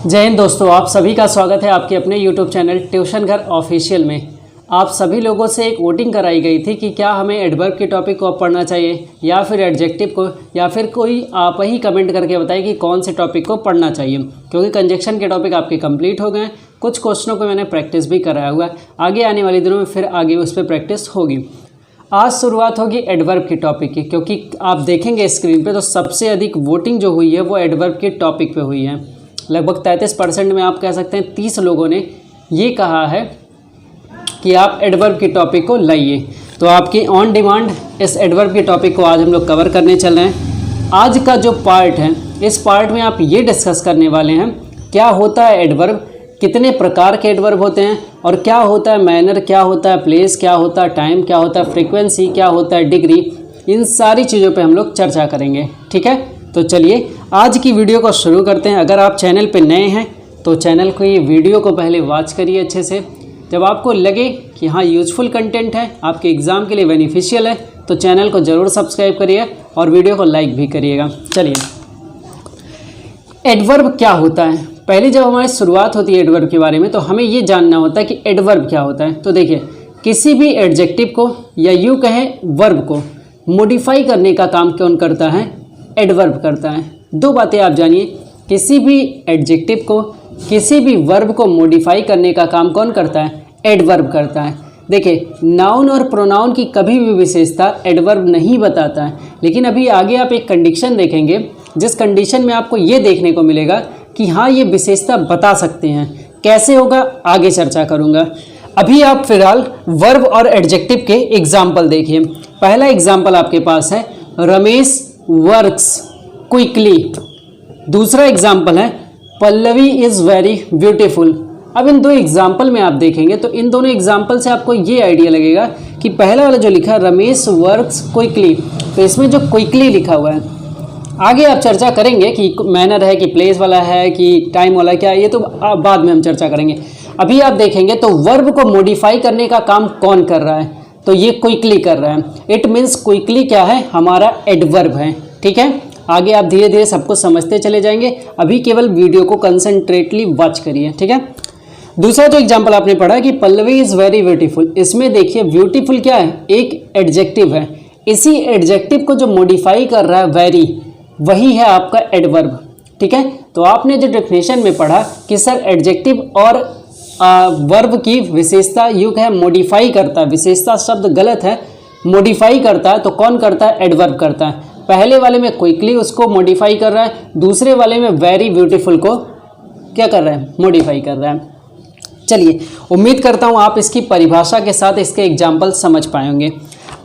जय हिंद दोस्तों, आप सभी का स्वागत है आपके अपने YouTube चैनल ट्यूशन घर ऑफिशियल में। आप सभी लोगों से एक वोटिंग कराई गई थी कि क्या हमें एडवर्ब के टॉपिक को पढ़ना चाहिए या फिर एडजेक्टिव को, या फिर कोई आप ही कमेंट करके बताइए कि कौन से टॉपिक को पढ़ना चाहिए। क्योंकि कंजक्शन के टॉपिक आपके कंप्लीट हो गए, कुछ क्वेश्चनों को मैंने प्रैक्टिस भी कराया हुआ है। आगे आने वाले दिनों में फिर आगे उस पर प्रैक्टिस होगी। आज शुरुआत होगी एडवर्ब के टॉपिक की, क्योंकि आप देखेंगे स्क्रीन पे तो सबसे अधिक वोटिंग जो हुई है वो एडवर्ब के टॉपिक पे हुई है। लगभग 33% में आप कह सकते हैं 30 लोगों ने ये कहा है कि आप एडवर्ब के टॉपिक को लाइए। तो आपकी ऑन डिमांड इस एडवर्ब के टॉपिक को आज हम लोग कवर करने चल रहे हैं। आज का जो पार्ट है, इस पार्ट में आप ये डिस्कस करने वाले हैं क्या होता है एडवर्ब, कितने प्रकार के एडवर्ब होते हैं, और क्या होता है मैनर, क्या होता है प्लेस, क्या होता है टाइम, क्या होता है फ्रीक्वेंसी, क्या होता है डिग्री। इन सारी चीज़ों पे हम लोग चर्चा करेंगे। ठीक है, तो चलिए आज की वीडियो को शुरू करते हैं। अगर आप चैनल पे नए हैं तो चैनल को, ये वीडियो को पहले वॉच करिए अच्छे से। जब आपको लगे कि हाँ यूज़फुल कंटेंट है, आपके एग्ज़ाम के लिए बेनिफिशियल है, तो चैनल को ज़रूर सब्सक्राइब करिए और वीडियो को लाइक भी करिएगा। चलिए, एडवर्ब क्या होता है। पहले जब हमारी शुरुआत होती है एडवर्ब के बारे में तो हमें ये जानना होता है कि एडवर्ब क्या होता है। तो देखिए, किसी भी एडजेक्टिव को या यूँ कहें वर्ब को मॉडिफाई करने का काम कौन करता है? एडवर्ब करता है। दो बातें आप जानिए, किसी भी एडजेक्टिव को, किसी भी वर्ब को मॉडिफाई करने का काम कौन करता है? एडवर्ब करता है। देखिए, नाउन और प्रोनाउन की कभी भी विशेषता एडवर्ब नहीं बताता है, लेकिन अभी आगे आप एक कंडीशन देखेंगे जिस कंडीशन में आपको ये देखने को मिलेगा कि हाँ ये विशेषता बता सकते हैं। कैसे होगा आगे चर्चा करूँगा। अभी आप फिलहाल वर्ब और एडजेक्टिव के एग्जाम्पल देखिए। पहला एग्जाम्पल आपके पास है रमेश वर्क्स क्विकली। दूसरा एग्जाम्पल है पल्लवी इज़ वेरी ब्यूटीफुल। अब इन दो एग्जाम्पल में आप देखेंगे तो इन दोनों एग्जाम्पल से आपको ये आइडिया लगेगा कि पहला वाला जो लिखा है रमेश वर्क्स क्विकली, तो इसमें जो क्विकली लिखा हुआ है, आगे आप चर्चा करेंगे कि मैनर है कि प्लेस वाला है कि टाइम वाला क्या है, ये तो बाद में हम चर्चा करेंगे। अभी आप देखेंगे तो वर्ब को मॉडिफाई करने का काम कौन कर रहा है? तो ये क्विकली कर रहा है। इट मीन्स क्विकली क्या है? हमारा एडवर्ब है। ठीक है, आगे आप धीरे धीरे सबको समझते चले जाएंगे। अभी केवल वीडियो को कंसंट्रेटली वॉच करिए। ठीक है, दूसरा जो एग्जाम्पल आपने पढ़ा कि पल्लवी इज़ वेरी ब्यूटीफुल, इसमें देखिए ब्यूटीफुल क्या है? एक एडजेक्टिव है। इसी एडजेक्टिव को जो मॉडिफाई कर रहा है वेरी, वही है आपका एडवर्ब। ठीक है, तो आपने जो डेफिनेशन में पढ़ा कि सर एडजेक्टिव और वर्ब की विशेषता युग है मॉडिफाई करता है, विशेषता शब्द गलत है, मॉडिफाई करता है, तो कौन करता है? एडवर्ब करता है। पहले वाले में क्विकली उसको मॉडिफाई कर रहा है, दूसरे वाले में वेरी ब्यूटीफुल को क्या कर रहा है? मॉडिफाई कर रहा है। चलिए, उम्मीद करता हूँ आप इसकी परिभाषा के साथ इसके एग्जाम्पल समझ पाएंगे।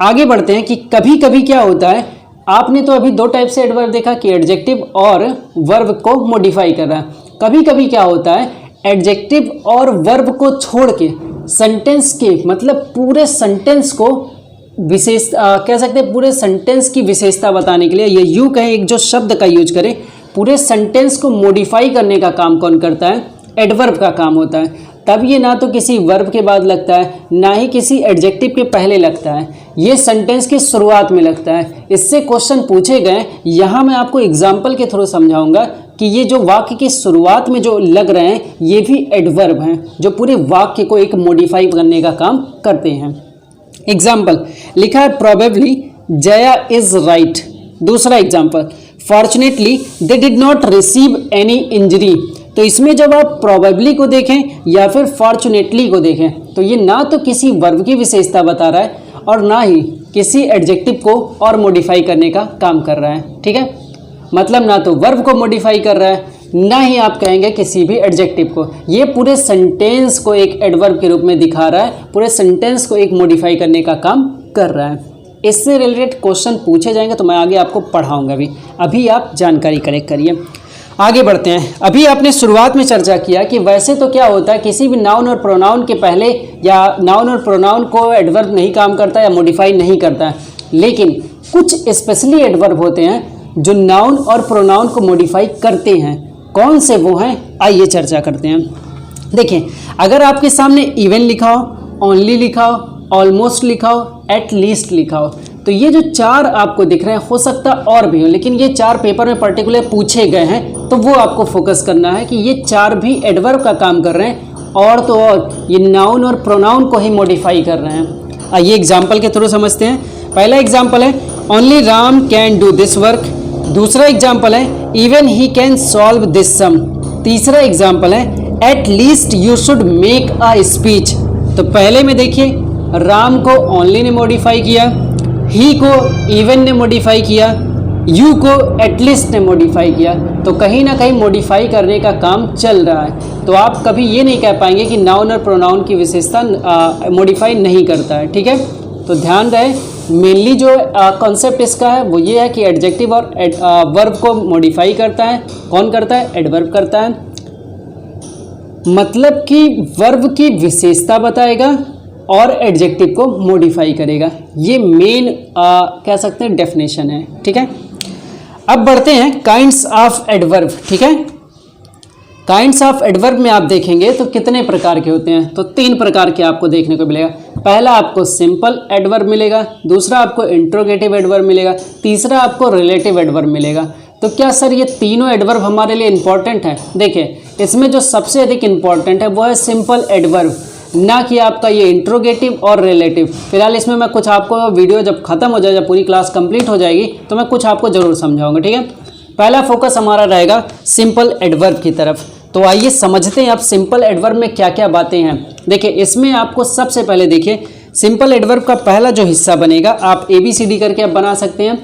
आगे बढ़ते हैं कि कभी कभी क्या होता है, आपने तो अभी दो टाइप से एडवर्ब देखा कि एडजेक्टिव और वर्ब को मॉडिफाई कर रहा है। कभी कभी क्या होता है, एडजेक्टिव और वर्ब को छोड़ के सेंटेंस के, मतलब पूरे सेंटेंस को विशेष कह सकते हैं, पूरे सेंटेंस की विशेषता बताने के लिए, ये यूँ कहें एक जो शब्द का यूज करें, पूरे सेंटेंस को मॉडिफाई करने का काम कौन करता है? एडवर्ब का काम होता है। तब ये ना तो किसी वर्ब के बाद लगता है, ना ही किसी एडजेक्टिव के पहले लगता है, ये सेंटेंस की शुरुआत में लगता है। इससे क्वेश्चन पूछे गए, यहाँ मैं आपको एग्जाम्पल के थ्रू समझाऊंगा कि ये जो वाक्य की शुरुआत में जो लग रहे हैं ये भी एडवर्ब हैं, जो पूरे वाक्य को एक मॉडिफाई करने का काम करते हैं। एग्जाम्पल लिखा है प्रोबेबली जया इज राइट। दूसरा example fortunately they did not receive any injury. तो इसमें जब आप प्रोबेबली को देखें या फिर फॉर्चुनेटली को देखें तो ये ना तो किसी वर्ब की विशेषता बता रहा है और ना ही किसी एडजेक्टिव को और मॉडिफाई करने का काम कर रहा है। ठीक है, मतलब ना तो वर्ब को मॉडिफाई कर रहा है, ना ही आप कहेंगे किसी भी एडजेक्टिव को। ये पूरे सेंटेंस को एक एडवर्ब के रूप में दिखा रहा है, पूरे सेंटेंस को एक मॉडिफाई करने का काम कर रहा है। इससे रिलेटेड क्वेश्चन पूछे जाएंगे तो मैं आगे आपको पढ़ाऊंगा भी। अभी आप जानकारी कलेक्ट करिए। आगे बढ़ते हैं। अभी आपने शुरुआत में चर्चा किया कि वैसे तो क्या होता है, किसी भी नाउन और प्रोनाउन के पहले या नाउन और प्रोनाउन को एडवर्ब नहीं काम करता या मॉडिफाई नहीं करता है, लेकिन कुछ स्पेशली एडवर्ब होते हैं जो नाउन और प्रोनाउन को मॉडिफाई करते हैं। कौन से वो हैं, आइए चर्चा करते हैं। देखिए, अगर आपके सामने इवन लिखा हो, ओनली लिखा हो, ऑलमोस्ट लिखा हो, एट लीस्ट लिखा हो, तो ये जो 4 आपको दिख रहे हैं हो सकता और भी हो, लेकिन ये 4 पेपर में पर्टिकुलर पूछे गए हैं, तो वो आपको फोकस करना है कि ये 4 भी एडवर्ब का काम कर रहे हैं और तो और ये नाउन और प्रोनाउन को ही मॉडिफाई कर रहे हैं। आइए एग्जाम्पल के थ्रू समझते हैं। पहला एग्जाम्पल है only Ram can do this work. दूसरा एग्जाम्पल है even he can solve this sum. तीसरा एग्जाम्पल है at least you should make a speech. तो पहले में देखिए राम को ओनली ने मॉडिफाई किया, ही को इवन ने मॉडिफाई किया, यू को एटलीस्ट ने मॉडिफाई किया। तो कहीं ना कहीं मॉडिफाई करने का काम चल रहा है। तो आप कभी ये नहीं कह पाएंगे कि नाउन और प्रोनाउन की विशेषता मॉडिफाई नहीं करता है। ठीक है, तो ध्यान रहे मेनली जो कॉन्सेप्ट इसका है वो ये है कि एडजेक्टिव और वर्ब को मॉडिफाई करता है। कौन करता है? एडवर्ब करता है, मतलब कि वर्ब की विशेषता बताएगा और एडजेक्टिव को मॉडिफाई करेगा। ये मेन कह सकते हैं डेफिनेशन है। ठीक है, अब बढ़ते हैं काइंड्स ऑफ एडवर्ब। ठीक है, काइंड्स ऑफ एडवर्ब में आप देखेंगे तो कितने प्रकार के होते हैं? तो 3 प्रकार के आपको देखने को मिलेगा। पहला आपको सिंपल एडवर्ब मिलेगा, दूसरा आपको इंट्रोगेटिव एडवर्ब मिलेगा, तीसरा आपको रिलेटिव एडवर्ब मिलेगा। तो क्या सर ये तीनों एडवर्ब हमारे लिए इंपॉर्टेंट है? देखिए इसमें जो सबसे अधिक इंपॉर्टेंट है वो है सिंपल एडवर्ब, ना कि आपका ये इंट्रोगेटिव और रिलेटिव। फिलहाल इसमें मैं कुछ आपको वीडियो जब खत्म हो जाए, जब पूरी क्लास कंप्लीट हो जाएगी तो मैं कुछ आपको ज़रूर समझाऊंगा। ठीक है, पहला फोकस हमारा रहेगा सिंपल एडवर्ब की तरफ। तो आइए समझते हैं आप सिंपल एडवर्ब में क्या क्या बातें हैं। देखिए इसमें आपको सबसे पहले देखिए सिंपल एडवर्ब का पहला जो हिस्सा बनेगा, आप ABCD करके आप बना सकते हैं,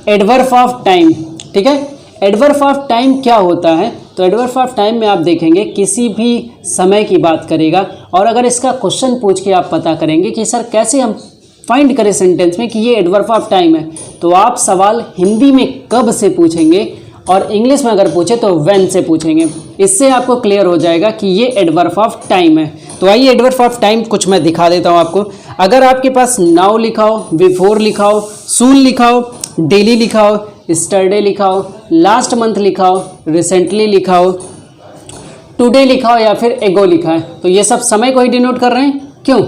एडवर्ब ऑफ टाइम। ठीक है, एडवर्ब ऑफ टाइम क्या होता है? तो एडवर्ब ऑफ टाइम में आप देखेंगे किसी भी समय की बात करेगा, और अगर इसका क्वेश्चन पूछ के आप पता करेंगे कि सर कैसे हम फाइंड करें सेंटेंस में कि ये एडवर्ब ऑफ टाइम है, तो आप सवाल हिंदी में कब से पूछेंगे और इंग्लिश में अगर पूछे तो व्हेन से पूछेंगे। इससे आपको क्लियर हो जाएगा कि ये एडवर्ब ऑफ टाइम है। तो आइए एडवर्ब ऑफ टाइम कुछ मैं दिखा देता हूँ आपको। अगर आपके पास नाउ लिखा हो, बिफोर लिखा हो, सून लिखा हो, डेली लिखा हो, स्टरडे लिखा हो, लास्ट मंथ लिखा हो, रिसेंटली लिखा हो, टुडे लिखा हो या फिर एगो लिखा है, तो ये सब समय को ही डिनोट कर रहे हैं। क्यों?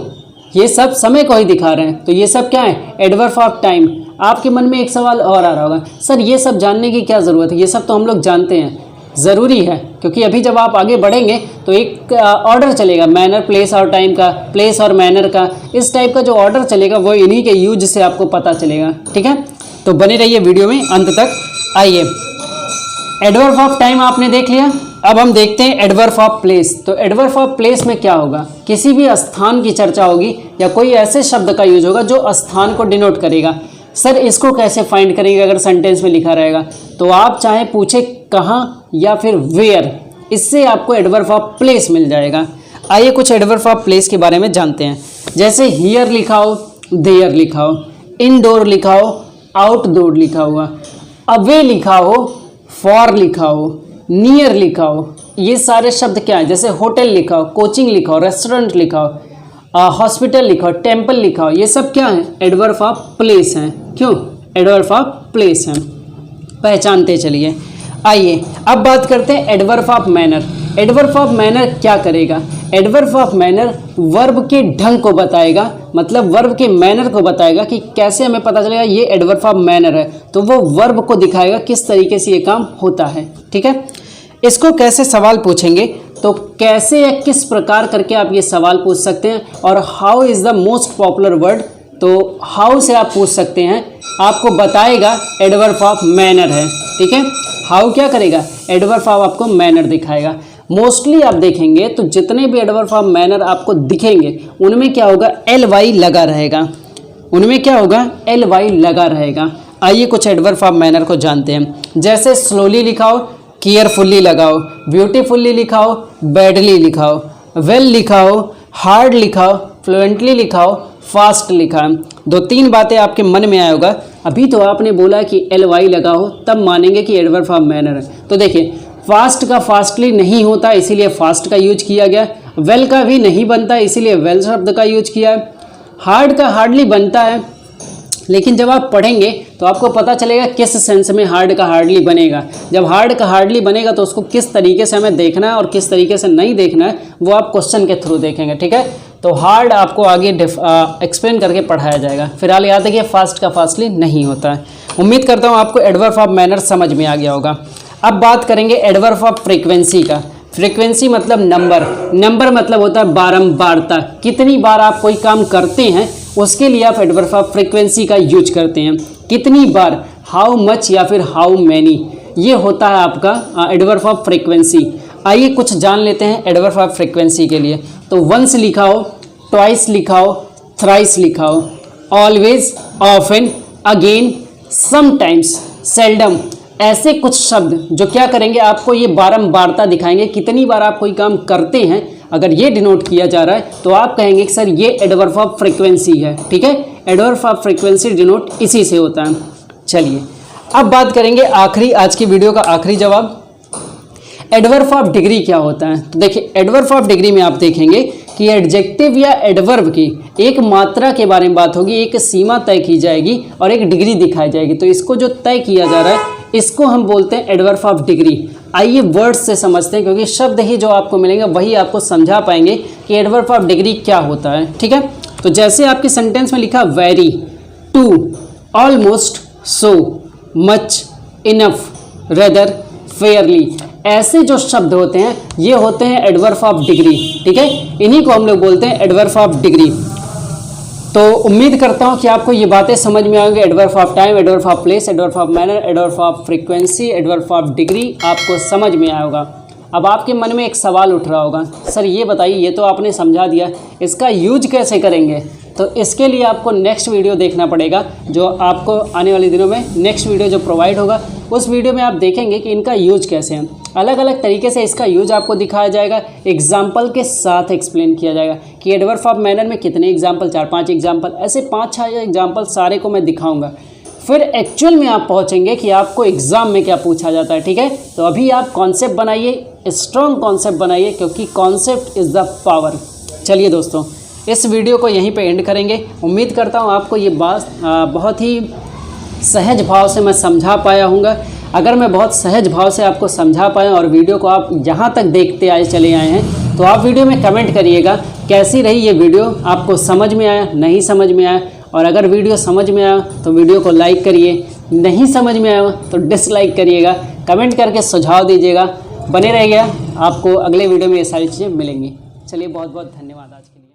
ये सब समय को ही दिखा रहे हैं। तो ये सब क्या है? Adverb of time. आपके मन में एक सवाल और आ रहा होगा, सर ये सब जानने की क्या ज़रूरत है? ये सब तो हम लोग जानते हैं। ज़रूरी है, क्योंकि अभी जब आप आगे बढ़ेंगे तो एक ऑर्डर चलेगा मैनर, प्लेस और टाइम का, प्लेस और मैनर का, इस टाइप का जो ऑर्डर चलेगा वो इन्हीं के यूज से आपको पता चलेगा। ठीक है, तो बने रहिए वीडियो में अंत तक। आइए एडवर्ब ऑफ टाइम आपने देख लिया, अब हम देखते हैं एडवर्ब ऑफ प्लेस। तो एडवर्ब ऑफ प्लेस में क्या होगा? किसी भी स्थान की चर्चा होगी या कोई ऐसे शब्द का यूज होगा जो स्थान को डिनोट करेगा। सर इसको कैसे फाइंड करेंगे अगर सेंटेंस में लिखा रहेगा? तो आप चाहे पूछे कहाँ या फिर वेयर, इससे आपको एडवर्ब ऑफ प्लेस मिल जाएगा। आइए कुछ एडवर्ब ऑफ प्लेस के बारे में जानते हैं। जैसे हियर लिखा हो, देयर लिखा हो, इनडोर लिखा हो, आउटडोर लिखा हुआ, अवे लिखा हो, फॉर लिखा हो, नियर लिखा हो, ये सारे शब्द क्या है? जैसे होटल लिखा हो, कोचिंग लिखा हो, रेस्टोरेंट लिखा हो, हॉस्पिटल लिखा हो, टेम्पल लिखा हो, ये सब क्या है? एडवर्ब ऑफ प्लेस हैं। क्यों? एडवर्ब ऑफ प्लेस हैं, पहचानते चलिए। आइए अब बात करते हैं adverb of manner. Adverb of manner क्या करेगा? एडवर्ब ऑफ मैनर वर्ब के ढंग को बताएगा, मतलब वर्ब के मैनर को बताएगा कि कैसे हमें पता चलेगा ये एडवर्ब ऑफ मैनर है। तो वो वर्ब को दिखाएगा किस तरीके से ये काम होता है। ठीक है, इसको कैसे सवाल पूछेंगे? तो कैसे या किस प्रकार करके आप ये सवाल पूछ सकते हैं। और how is the most popular word, तो हाउ से आप पूछ सकते हैं, आपको बताएगा एडवर्ब ऑफ मैनर है। ठीक है, हाउ क्या करेगा? एडवर्ब ऑफ आपको मैनर दिखाएगा। मोस्टली आप देखेंगे तो जितने भी एडवर्ब ऑफ मैनर आपको दिखेंगे उनमें क्या होगा? LY लगा रहेगा। उनमें क्या होगा? LY लगा रहेगा। आइए कुछ एडवर्ब ऑफ मैनर को जानते हैं। जैसे स्लोली लिखा हो, केयरफुल्ली लगाओ, ब्यूटीफुल्ली लिखा हो, बैडली लिखा हो, वेल लिखा हो, हार्ड लिखा हो, फ्लुएंटली लिखा हो, फास्ट लिखा है। 2-3 बातें आपके मन में आया होगा। अभी तो आपने बोला कि LY लगा हो तब मानेंगे कि एडवर्ब ऑफ मैनर है। तो देखिए फास्ट का फास्टली नहीं होता इसीलिए फास्ट का यूज किया गया, वेल का भी नहीं बनता इसीलिए वेल शब्द का यूज किया है, हार्ड का हार्डली बनता है, लेकिन जब आप पढ़ेंगे तो आपको पता चलेगा किस सेंस में हार्ड का हार्डली बनेगा। जब हार्ड का हार्डली बनेगा तो उसको किस तरीके से हमें देखना है और किस तरीके से नहीं देखना है वो आप क्वेश्चन के थ्रू देखेंगे। ठीक है, तो हार्ड आपको आगे एक्सप्लेन करके पढ़ाया जाएगा। फिलहाल याद है कि फास्ट का फास्टली नहीं होता है। उम्मीद करता हूँ आपको एडवर्ब ऑफ मैनर समझ में आ गया होगा। अब बात करेंगे एडवर्ब ऑफ फ्रीक्वेंसी का। फ्रीक्वेंसी मतलब नंबर, नंबर मतलब होता है बारंबारता, कितनी बार आप कोई काम करते हैं उसके लिए आप एडवर्ब ऑफ फ्रीक्वेंसी का यूज करते हैं। कितनी बार, हाउ मच या फिर हाउ मैनी, ये होता है आपका एडवर्ब ऑफ फ्रीक्वेंसी। आइए कुछ जान लेते हैं एडवर्ब ऑफ फ्रीक्वेंसी के लिए। तो वंस लिखा हो, ट्वाइस लिखा हो, थ्राइस लिखा हो, always, often, again, sometimes, seldom, ऐसे कुछ शब्द जो क्या करेंगे आपको ये बारंबारता दिखाएंगे, कितनी बार आप कोई काम करते हैं। अगर ये डिनोट किया जा रहा है तो आप कहेंगे कि सर ये एडवर्ब ऑफ फ्रीक्वेंसी है। ठीक है, एडवर्ब ऑफ फ्रीक्वेंसी डिनोट इसी से होता है। चलिए अब बात करेंगे आखिरी, आज की वीडियो का आखिरी जवाब, एडवर्ब ऑफ डिग्री क्या होता है। तो देखिए एडवर्ब ऑफ डिग्री में आप देखेंगे कि एडजेक्टिव या एडवर्ब की एक मात्रा के बारे में बात होगी, एक सीमा तय की जाएगी और एक डिग्री दिखाई जाएगी। तो इसको जो तय किया जा रहा है इसको हम बोलते हैं एडवर्ब ऑफ डिग्री। आइए वर्ड्स से समझते हैं, क्योंकि शब्द ही जो आपको मिलेंगे वही आपको समझा पाएंगे कि एडवर्ब ऑफ डिग्री क्या होता है। ठीक है, तो जैसे आपके सेंटेंस में लिखा very, too, almost, so, much, enough, rather, fairly, ऐसे जो शब्द होते हैं ये होते हैं एडवर्ब ऑफ डिग्री। ठीक है, इन्हीं को हम लोग बोलते हैं एडवर्ब ऑफ डिग्री। तो उम्मीद करता हूँ कि आपको ये बातें समझ में आएंगी। Adverb of time, adverb of place, adverb of manner, adverb of frequency, adverb of degree आपको समझ में आया होगा। अब आपके मन में एक सवाल उठ रहा होगा, सर ये बताइए, ये तो आपने समझा दिया, इसका यूज कैसे करेंगे। तो इसके लिए आपको नेक्स्ट वीडियो देखना पड़ेगा, जो आपको आने वाले दिनों में नेक्स्ट वीडियो जो प्रोवाइड होगा उस वीडियो में आप देखेंगे कि इनका यूज कैसे है। अलग अलग तरीके से इसका यूज आपको दिखाया जाएगा, एग्जाम्पल के साथ एक्सप्लेन किया जाएगा कि एडवर्ब ऑफ मैनर में कितने एग्जाम्पल, 4-5 एग्जाम्पल, ऐसे 5-6 एग्जाम्पल सारे को मैं दिखाऊंगा। फिर एक्चुअल में आप पहुंचेंगे कि आपको एग्जाम में क्या पूछा जाता है। ठीक है, तो अभी आप कॉन्सेप्ट बनाइए, स्ट्रॉन्ग कॉन्सेप्ट बनाइए, क्योंकि कॉन्सेप्ट इज़ द पावर। चलिए दोस्तों, इस वीडियो को यहीं पे एंड करेंगे। उम्मीद करता हूँ आपको ये बात बहुत ही सहज भाव से मैं समझा पाया हूँगा। अगर मैं बहुत सहज भाव से आपको समझा पाया और वीडियो को आप यहाँ तक देखते आए चले आए हैं, तो आप वीडियो में कमेंट करिएगा कैसी रही ये वीडियो, आपको समझ में आया, नहीं समझ में आया। और अगर वीडियो समझ में आया तो वीडियो को लाइक करिए, नहीं समझ में आया तो डिसलाइक करिएगा, कमेंट करके सुझाव दीजिएगा। बने रहिएगा, आपको अगले वीडियो में ये सारी चीज़ें मिलेंगी। चलिए बहुत बहुत धन्यवाद आज के लिए।